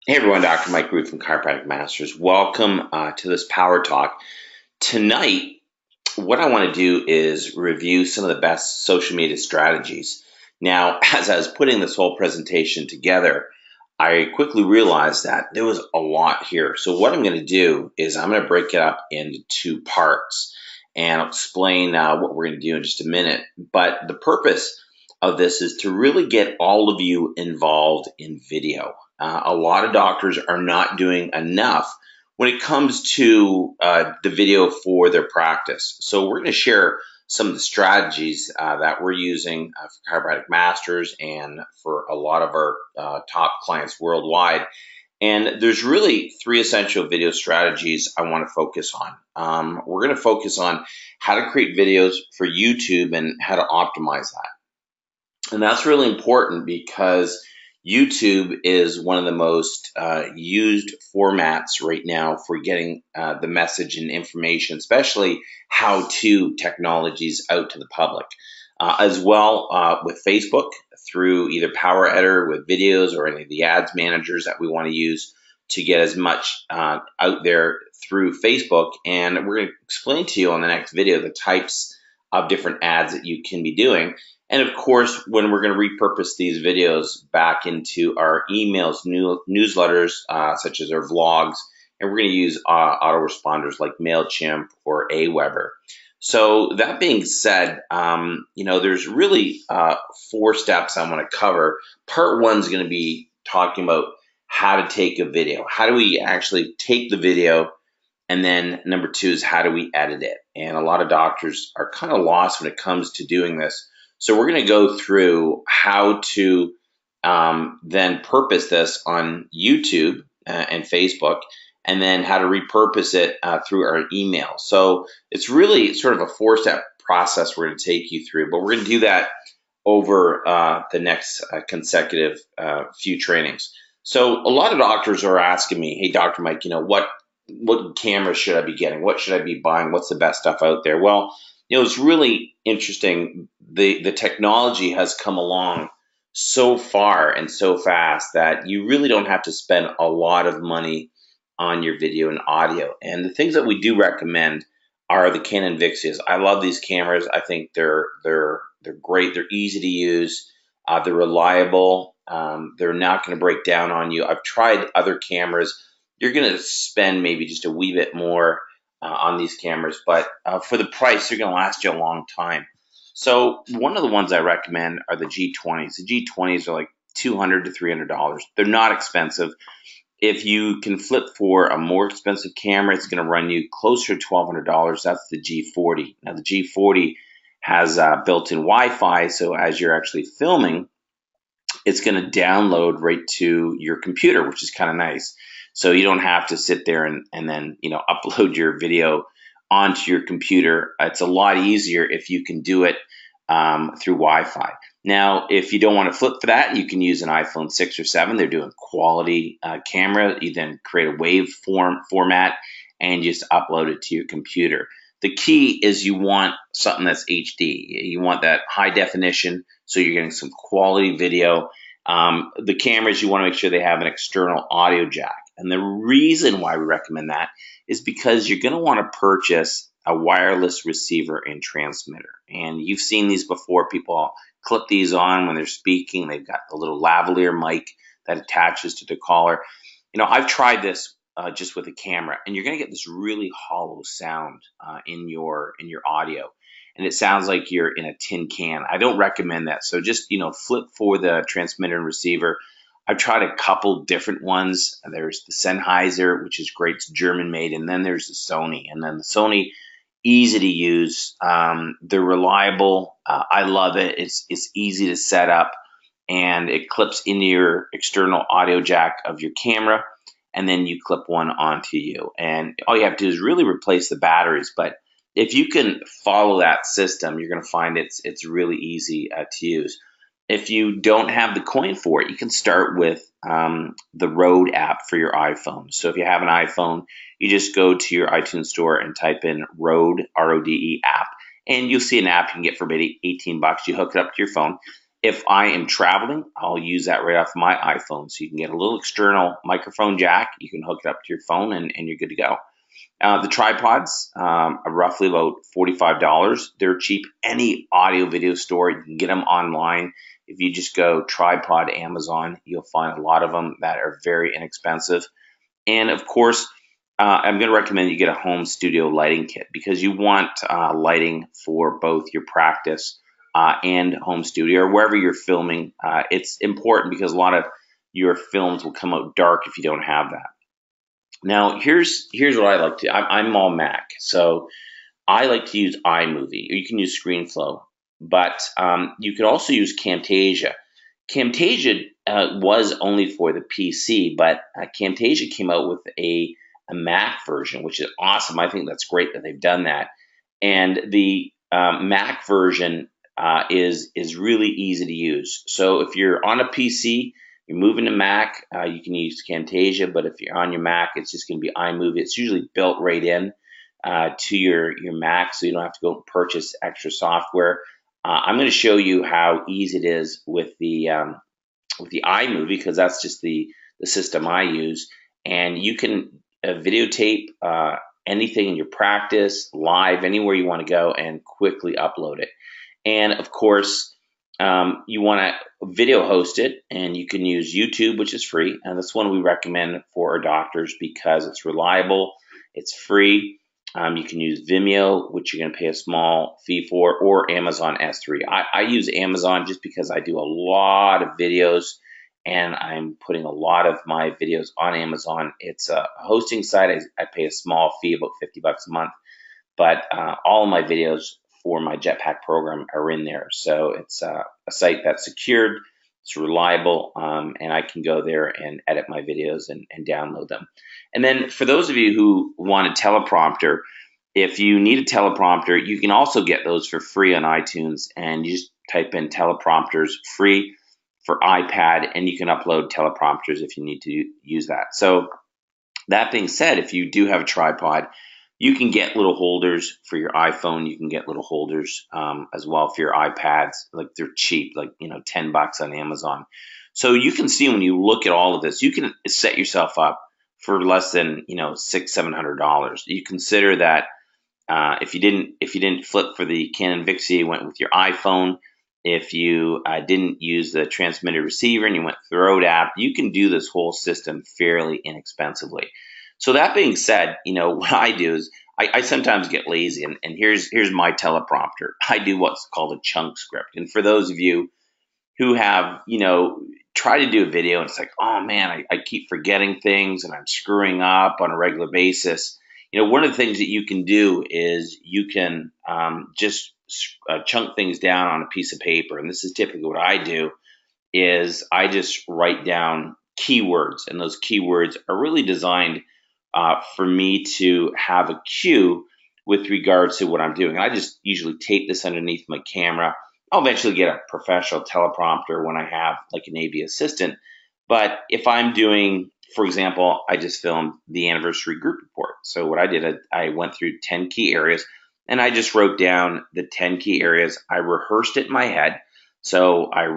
Hey everyone, Dr. Mike Root from Chiropractic Masters. Welcome to this Power Talk. Tonight, what I want to do is review some of the best social media strategies. Now, as I was putting this whole presentation together, I quickly realized that there was a lot here. So what I'm going to do is I'm going to break it up into two parts and I'll explain what we're going to do in just a minute. But the purpose of this is to really get all of you involved in video. A lot of doctors are not doing enough when it comes to the video for their practice. So we're going to share some of the strategies that we're using for Chiropractic Masters and for a lot of our top clients worldwide. And there's really three essential video strategies I want to focus on. We're going to focus on how to create videos for YouTube and how to optimize that. And that's really important because YouTube is one of the most used formats right now for getting the message and information, especially how-to technologies out to the public. As well with Facebook through either Power Editor with videos or any of the ads managers that we want to use to get as much out there through Facebook. And we're going to explain to you on the next video the types of different ads that you can be doing. And of course, when we're going to repurpose these videos back into our emails, newsletters, such as our vlogs, and we're going to use autoresponders like MailChimp or Aweber. So that being said, there's really four steps I want to cover. Part one is going to be talking about how to take a video. How do we actually take the video? And then number two is how do we edit it? And a lot of doctors are kind of lost when it comes to doing this. So we're going to go through how to then purpose this on YouTube and Facebook, and then how to repurpose it through our email. So it's really sort of a four-step process we're going to take you through, but we're going to do that over the next consecutive few trainings. So a lot of doctors are asking me, hey, Dr. Mike, what cameras should I be getting? What should I be buying? What's the best stuff out there? Well, it's really interesting. The technology has come along so far and so fast that you really don't have to spend a lot of money on your video and audio. And the things that we do recommend are the Canon Vixias. I love these cameras. I think they're great. They're easy to use. They're reliable. They're not going to break down on you. I've tried other cameras. You're going to spend maybe just a wee bit more on these cameras, but for the price, they're going to last you a long time. So one of the ones I recommend are the G20s. The G20s are like $200 to $300. They're not expensive. If you can flip for a more expensive camera, it's going to run you closer to $1,200. That's the G40. Now the G40 has built-in Wi-Fi, so as you're actually filming, it's going to download right to your computer, which is kind of nice. So you don't have to sit there and then upload your video onto your computer. It's a lot easier if you can do it through Wi-Fi. Now, if you don't want to flip for that, you can use an iPhone 6 or 7. They're doing quality camera. You then create a waveform format and just upload it to your computer. The key is you want something that's HD. You want that high definition, so you're getting some quality video. The cameras, you want to make sure they have an external audio jack. And the reason why we recommend that is because you're going to want to purchase a wireless receiver and transmitter. And you've seen these before. People clip these on when they're speaking. They've got the little lavalier mic that attaches to the collar. I've tried this just with a camera, and you're going to get this really hollow sound in your audio. And it sounds like you're in a tin can. I don't recommend that. So just, flip for the transmitter and receiver. I've tried a couple different ones. There's the Sennheiser, which is great. It's German made. And then there's the Sony. And then the Sony, easy to use. They're reliable. I love it. It's easy to set up. And it clips into your external audio jack of your camera. And then you clip one onto you. And all you have to do is really replace the batteries. But if you can follow that system, you're going to find it's really easy to use. If you don't have the coin for it, you can start with the Rode app for your iPhone. So if you have an iPhone, you just go to your iTunes store and type in Rode, R-O-D-E app, and you'll see an app you can get for maybe $18. You hook it up to your phone. If I am traveling, I'll use that right off my iPhone. So you can get a little external microphone jack. You can hook it up to your phone and you're good to go. The tripods are roughly about $45. They're cheap. Any audio video store, you can get them online. If you just go tripod Amazon, you'll find a lot of them that are very inexpensive. And of course, I'm going to recommend you get a home studio lighting kit because you want lighting for both your practice and home studio or wherever you're filming. It's important because a lot of your films will come out dark if you don't have that. Now, here's what I like to. I'm all Mac, so I like to use iMovie, or you can use ScreenFlow, but you could also use Camtasia. Camtasia was only for the PC, but Camtasia came out with a Mac version, which is awesome. I think that's great that they've done that. And the Mac version is really easy to use. So if you're on a PC, you're moving to Mac, you can use Camtasia, but if you're on your Mac, it's just going to be iMovie. It's usually built right in to your Mac, so you don't have to go purchase extra software. I'm going to show you how easy it is with the iMovie because that's just the system I use, and you can videotape anything in your practice, live, anywhere you want to go, and quickly upload it. And of course, you want to video host it, and you can use YouTube, which is free, and that's one we recommend for our doctors because it's reliable, it's free. You can use Vimeo, which you're going to pay a small fee for, or Amazon S3. I use Amazon just because I do a lot of videos, and I'm putting a lot of my videos on Amazon. It's a hosting site. I pay a small fee, about $50 a month, but all of my videos for my Jetpack program are in there. So it's a site that's secured, it's reliable, and I can go there and edit my videos and download them. And then for those of you who want a teleprompter, if you need a teleprompter, you can also get those for free on iTunes, and you just type in teleprompters free for iPad, and you can upload teleprompters if you need to use that. So that being said, if you do have a tripod, you can get little holders for your iPhone. You can get little holders as well for your iPads. Like they're cheap, like $10 on Amazon. So you can see when you look at all of this, you can set yourself up for less than $600-700. You consider that if you didn't flip for the Canon Vixia, you went with your iPhone. If you didn't use the transmitter receiver and you went through the Rode app, you can do this whole system fairly inexpensively. So that being said, what I do is I sometimes get lazy, and here's my teleprompter. I do what's called a chunk script. And for those of you who have, tried to do a video and it's like, oh man, I keep forgetting things and I'm screwing up on a regular basis. One of the things that you can do is you can just chunk things down on a piece of paper. And this is typically what I do is I just write down keywords, and those keywords are really designed for me to have a cue with regards to what I'm doing. I just usually tape this underneath my camera. I'll eventually get a professional teleprompter when I have like an AV assistant. But if I'm doing, for example, I just filmed the anniversary group report. So what I did, I went through 10 key areas and I just wrote down the 10 key areas. I rehearsed it in my head. So I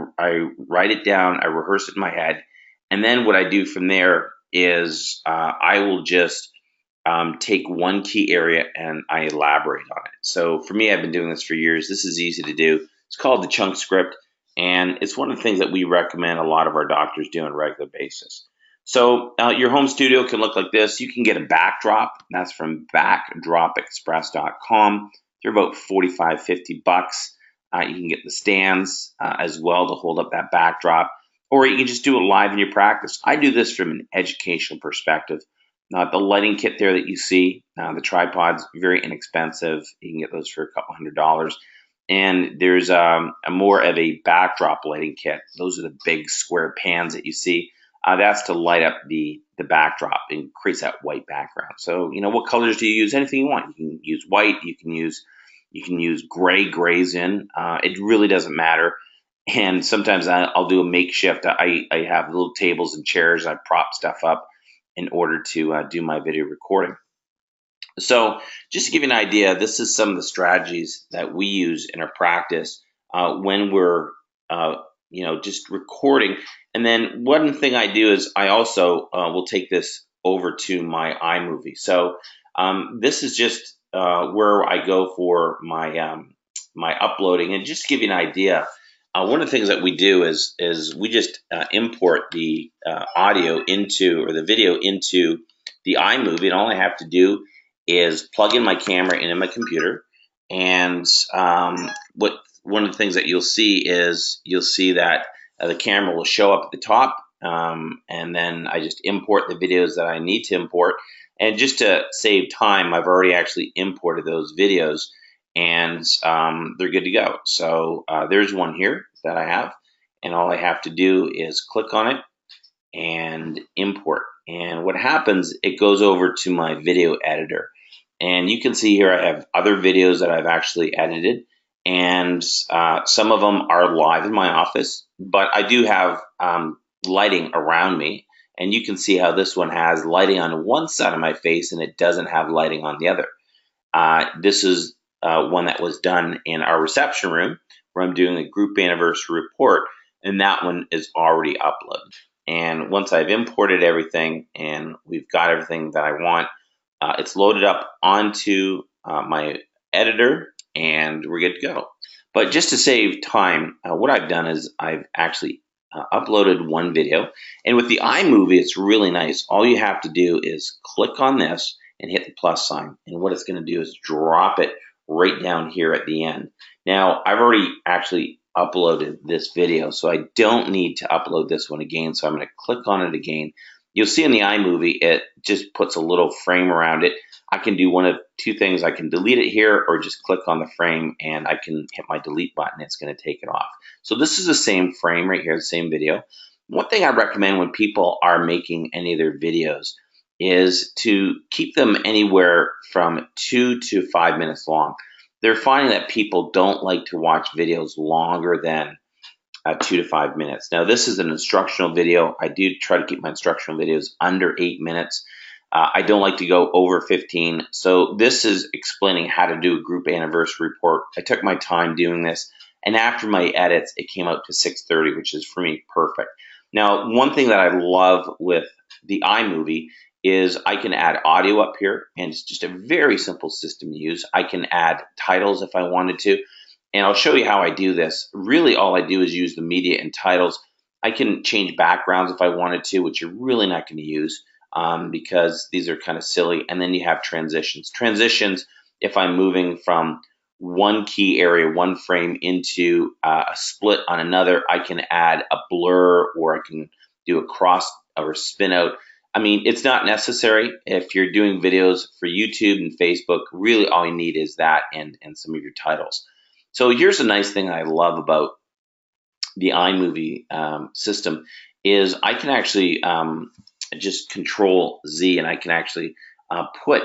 write it down, I rehearse it in my head. And then what I do from there is I will just take one key area and I elaborate on it. So for me, I've been doing this for years. This is easy to do. It's called the chunk script, and it's one of the things that we recommend a lot of our doctors do on a regular basis. So your home studio can look like this. You can get a backdrop. That's from backdropexpress.com. They're about $45-50. You can get the stands as well to hold up that backdrop, or you can just do it live in your practice. I do this from an educational perspective. The lighting kit there that you see, the tripod's very inexpensive. You can get those for a couple $100. And there's a more of a backdrop lighting kit. Those are the big square pans that you see. That's to light up the backdrop and creates that white background. So, what colors do you use? Anything you want. You can use white. You can use grays in. It really doesn't matter. And sometimes I'll do a makeshift. I have little tables and chairs. I prop stuff up in order to do my video recording. So just to give you an idea, this is some of the strategies that we use in our practice when we're just recording. And then one thing I do is I also will take this over to my iMovie. So this is just where I go for my uploading. And just to give you an idea, one of the things that we do is we just import the audio into, or the video into, the iMovie, and all I have to do is plug in my camera into my computer. And what one of the things that you'll see is that the camera will show up at the top, and then I just import the videos that I need to import. And just to save time, I've already actually imported those videos, and they're good to go. So there's one here that I have, and all I have to do is click on it and import. And what happens, it goes over to my video editor. And you can see here I have other videos that I've actually edited, and some of them are live in my office, but I do have lighting around me. And you can see how this one has lighting on one side of my face and it doesn't have lighting on the other. This is one that was done in our reception room where I'm doing a group anniversary report, and that one is already uploaded. And once I've imported everything and we've got everything that I want, it's loaded up onto my editor, and we're good to go. But just to save time, what I've done is I've actually uploaded one video. And with the iMovie, it's really nice. All you have to do is click on this and hit the plus sign. And what it's going to do is drop it right down here at the end. Now, I've already actually uploaded this video, so I don't need to upload this one again. So I'm going to click on it again. You'll see in the iMovie, it just puts a little frame around it. I can do one of two things. I can delete it here, or just click on the frame and I can hit my delete button. It's going to take it off. So this is the same frame right here, the same video. One thing I recommend when people are making any of their videos is to keep them anywhere from 2 to 5 minutes long. They're finding that people don't like to watch videos longer than 2 to 5 minutes. Now, this is an instructional video. I do try to keep my instructional videos under 8 minutes. I don't like to go over 15. So this is explaining how to do a group anniversary report. I took my time doing this, and after my edits, it came out to 6:30, which is for me perfect. Now, one thing that I love with the iMovie is I can add audio up here, and it's just a very simple system to use. I can add titles if I wanted to, and I'll show you how I do this. Really, all I do is use the media and titles. I can change backgrounds if I wanted to, which you're really not going to use because these are kind of silly. And then you have transitions. Transitions, if I'm moving from one key area, one frame, into a split on another, I can add a blur, or I can do a cross or spin out. I mean, it's not necessary if you're doing videos for YouTube and Facebook. Really, all you need is that and some of your titles. So here's a nice thing I love about the iMovie system is I can actually just Control Z, and I can actually put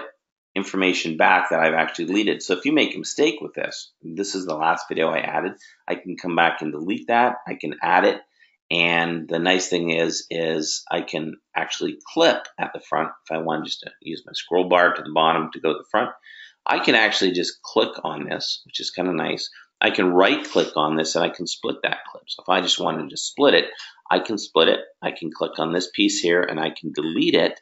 information back that I've actually deleted. So if you make a mistake with this, this is the last video I added, I can come back and delete that. I can add it. And the nice thing is I can actually clip at the front. If I want just to use my scroll bar to the bottom to go to the front, I can actually just click on this, which is kind of nice. I can right click on this and I can split that clip. So if I just wanted to split it, I can split it. I can click on this piece here and I can delete it.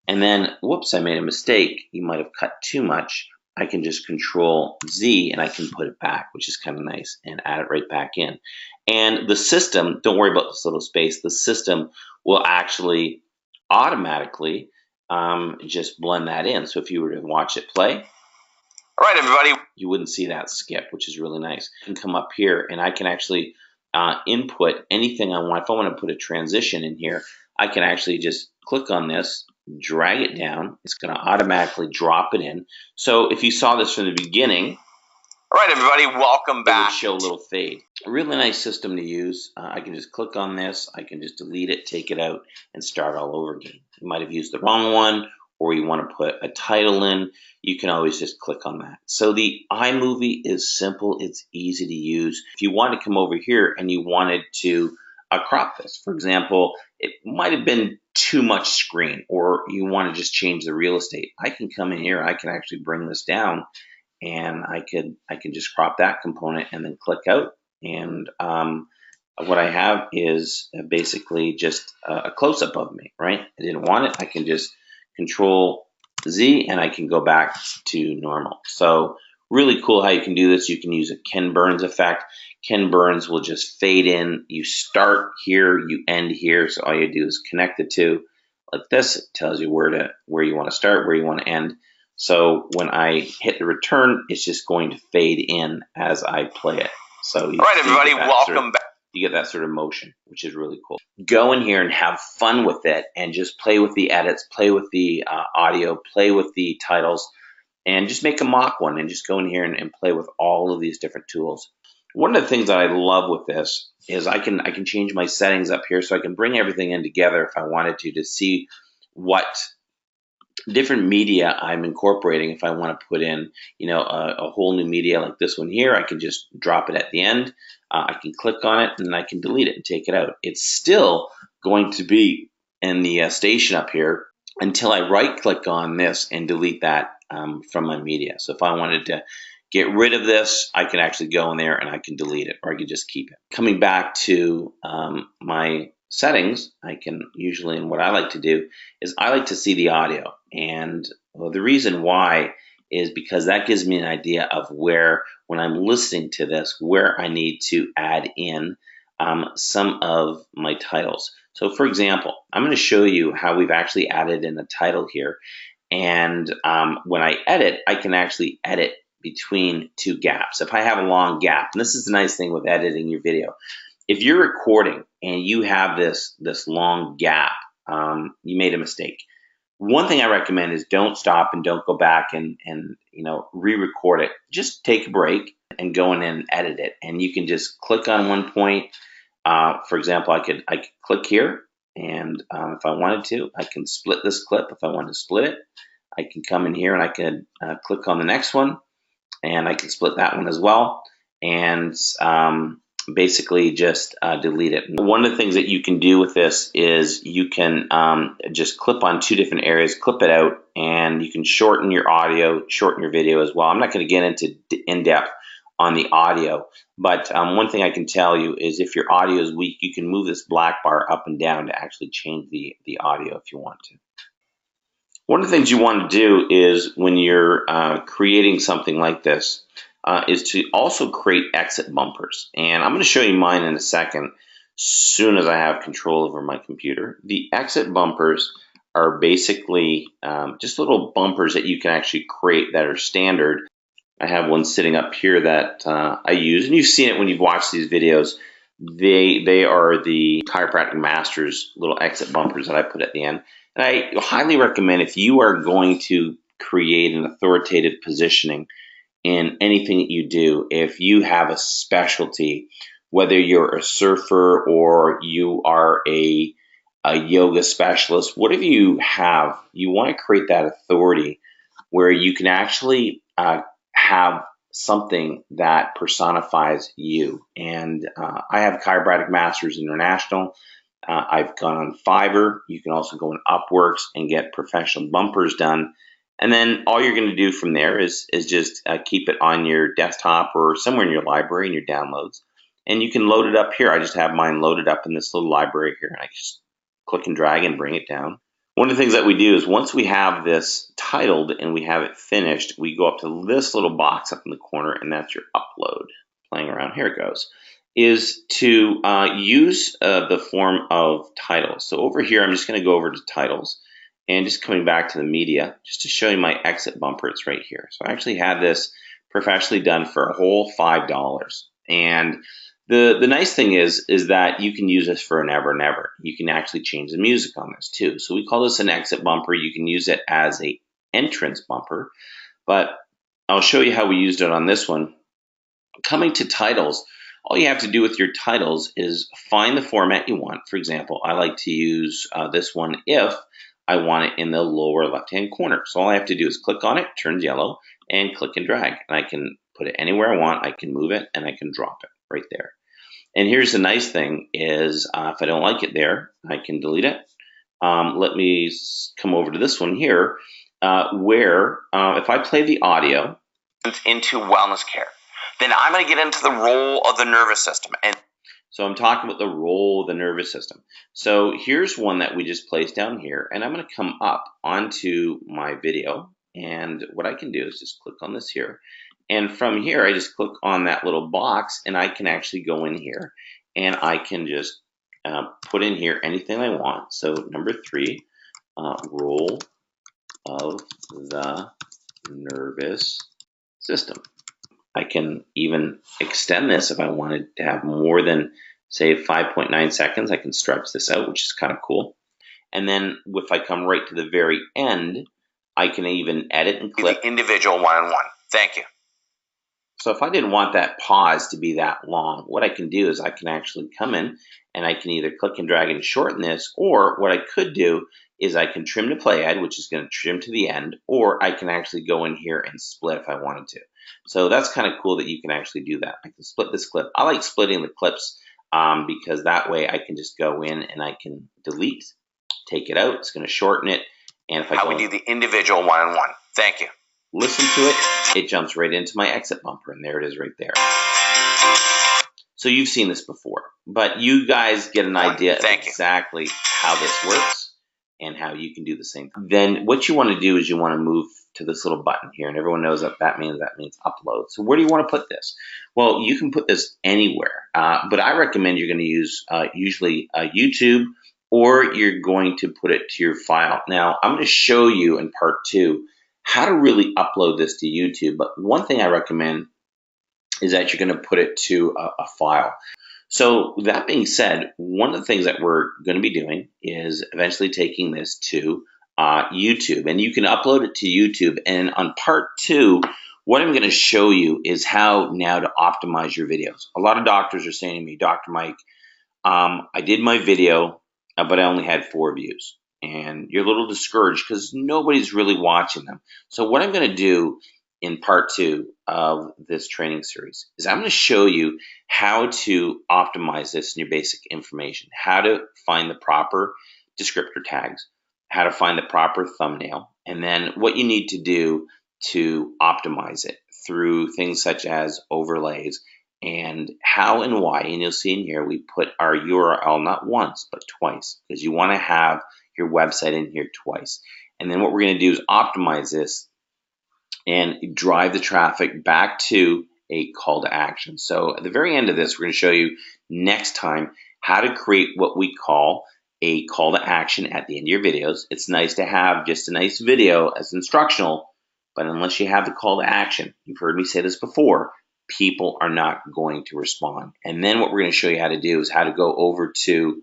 And then, whoops, I made a mistake. You might have cut too much. I can just Control Z and I can put it back, which is kind of nice, and add it right back in. And the system, don't worry about this little space, the system will actually automatically just blend that in. So if you were to watch it play, all right, everybody, you wouldn't see that skip, which is really nice. I can come up here and I can actually input anything I want. If I want to put a transition in here, I can actually just click on this, drag it down. It's going to automatically drop it in. So if you saw this from the beginning, all right, everybody, welcome back. It would show a little fade. A really nice system to use. I can just click on this. I can just delete it, take it out, and start all over again. You might have used the wrong one, or you want to put a title in. You can always just click on that. So the iMovie is simple. It's easy to use. If you want to come over here and you wanted to crop this, for example, it might have been too much screen, or you want to just change the real estate. I can come in here. I can actually bring this down. And I can just crop that component and then click out, and what I have is basically just a close-up of me, right? I didn't want it. I can just Control Z and I can go back to normal. So really cool how you can do this. You can use a Ken Burns effect. Ken Burns will just fade in. You start here, you end here. So all you do is connect the two like this. It tells you where you want to start, where you want to end. So when I hit the return, it's just going to fade in as I play it. So all right, everybody, welcome back. You get that sort of motion, which is really cool. Go in here and have fun with it and just play with the edits, play with the audio, play with the titles, and just make a mock one and just go in here and play with all of these different tools. One of the things that I love with this is I can change my settings up here, so I can bring everything in together if I wanted to see what different media I'm incorporating. If I want to put in, a whole new media like this one here, I can just drop it at the end. I can click on it and I can delete it and take it out. It's still going to be in the station up here until I right click on this and delete that from my media. So if I wanted to get rid of this, I can actually go in there and I can delete it, or I can just keep it. Coming back to my settings, I can usually, and what I like to do is I like to see the audio. And the reason why is because that gives me an idea of where, when I'm listening to this, where I need to add in some of my titles. So for example, I'm going to show you how we've actually added in a title here. And when I edit, I can actually edit between two gaps. If I have a long gap, and this is the nice thing with editing your video, if you're recording and you have this long gap, you made a mistake. One thing I recommend is don't stop and don't go back and re-record it. Just take a break and go in and edit it. And you can just click on one point. For example, I could click here, and if I wanted to, I can split this clip. If I want to split it, I can come in here and I can click on the next one, and I can split that one as well, and basically just delete it. One of the things that you can do with this is you can just clip on two different areas, clip it out, and you can shorten your audio, shorten your video as well. I'm not going to get into in-depth on the audio, but one thing I can tell you is if your audio is weak, you can move this black bar up and down to actually change the audio if you want to. One of the things you want to do is when you're creating something like this is to also create exit bumpers. And I'm going to show you mine in a second, soon as I have control over my computer. The exit bumpers are basically just little bumpers that you can actually create that are standard. I have one sitting up here that I use, and you've seen it when you've watched these videos. They are the Chiropractic Masters little exit bumpers that I put at the end. And I highly recommend, if you are going to create an authoritative positioning in anything that you do, if you have a specialty, whether you're a surfer or you are a yoga specialist, whatever you have, you want to create that authority where you can actually have something that personifies you. And I have Chiropractic Masters International. I've gone on Fiverr. You can also go on Upworks and get professional bumpers done. And then all you're going to do from there is just keep it on your desktop or somewhere in your library in your downloads. And you can load it up here. I just have mine loaded up in this little library here. And I just click and drag and bring it down. One of the things that we do is once we have this titled and we have it finished, we go up to this little box up in the corner, and that's your upload. Playing around, here it goes. Is to use the form of titles. So over here, I'm just going to go over to titles and just coming back to the media, just to show you my exit bumper. It's right here. So I actually had this professionally done for a whole $5. And the nice thing is that you can use this for an ever and ever. You can actually change the music on this too. So we call this an exit bumper. You can use it as a entrance bumper, but I'll show you how we used it on this one. Coming to titles, all you have to do with your titles is find the format you want. For example, I like to use this one if I want it in the lower left-hand corner. So all I have to do is click on it, turns yellow, and click and drag. And I can put it anywhere I want. I can move it, and I can drop it right there. And here's the nice thing is if I don't like it there, I can delete it. Let me come over to this one here where if I play the audio into wellness care, then I'm going to get into the role of the nervous system. And So I'm talking about the role of the nervous system. So here's one that we just placed down here, and I'm going to come up onto my video. And what I can do is just click on this here. And from here, I just click on that little box, and I can actually go in here, and I can just put in here anything I want. So number 3, role of the nervous system. I can even extend this if I wanted to have more than, say, 5.9 seconds. I can stretch this out, which is kind of cool. And then if I come right to the very end, I can even edit and click. The individual one-on-one. Thank you. So if I didn't want that pause to be that long, what I can do is I can actually come in and I can either click and drag and shorten this, or what I could do is I can trim to play ad, which is going to trim to the end, or I can actually go in here and split if I wanted to. So that's kind of cool that you can actually do that. I can split this clip. I like splitting the clips because that way I can just go in and I can delete, take it out. It's going to shorten it. And if I How we do the individual one-on-one. Thank you. Listen to it, it jumps right into my exit bumper, and there it is right there. So you've seen this before, but you guys get an idea of exactly how this works and how you can do the same thing. Then what you want to do is you want to move to this little button here, and everyone knows that means upload. So where do you want to put this? Well, you can put this anywhere, but I recommend you're going to use usually YouTube, or you're going to put it to your file. Now, I'm going to show you in part 2 how to really upload this to YouTube, but one thing I recommend is that you're going to put it to a file. So that being said, one of the things that we're going to be doing is eventually taking this to YouTube, and you can upload it to YouTube. And on part 2, what I'm going to show you is how now to optimize your videos. A lot of doctors are saying to me, Dr. Mike, I did my video, but I only had 4 views. And you're a little discouraged because nobody's really watching them. So what I'm going to do in part 2 of this training series is I'm going to show you how to optimize this in your basic information, how to find the proper descriptor tags, how to find the proper thumbnail, and then what you need to do to optimize it through things such as overlays, and how and why. And you'll see in here we put our URL not once but twice, because you want to have your website in here twice. And then what we're going to do is optimize this and drive the traffic back to a call to action. So at the very end of this, we're going to show you next time how to create what we call a call to action at the end of your videos. It's nice to have just a nice video as instructional, but unless you have the call to action, you've heard me say this before, people are not going to respond. And then what we're going to show you how to do is how to go over to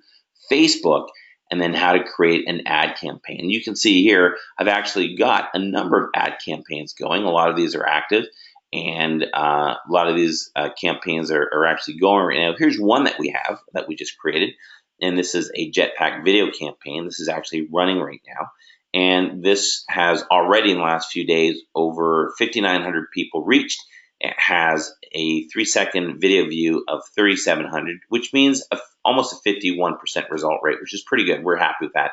Facebook and then how to create an ad campaign. You can see here, I've actually got a number of ad campaigns going. A lot of these are active, and a lot of these campaigns are actually going right now. Here's one that we have that we just created, and this is a jetpack video campaign. This is actually running right now, and this has already in the last few days over 5,900 people reached. It has a 3-second video view of 3,700, which means almost a 51% result rate, which is pretty good. We're happy with that.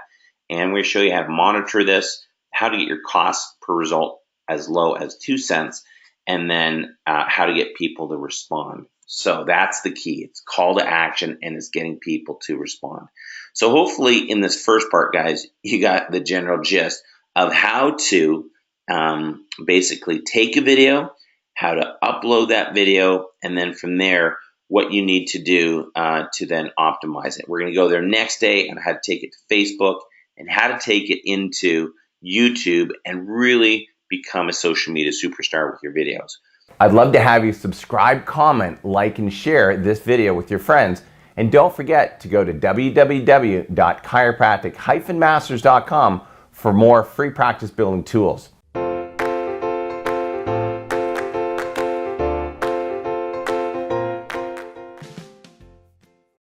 And we're going to show you how to monitor this, how to get your cost per result as low as 2 cents, and then how to get people to respond. So that's the key. It's call to action, and it's getting people to respond. So hopefully in this first part, guys, you got the general gist of how to basically take a video, how to upload that video, and then from there, what you need to do to then optimize it. We're going to go there next day on how to take it to Facebook and how to take it into YouTube and really become a social media superstar with your videos. I'd love to have you subscribe, comment, like, and share this video with your friends. And don't forget to go to www.chiropractic-masters.com for more free practice building tools.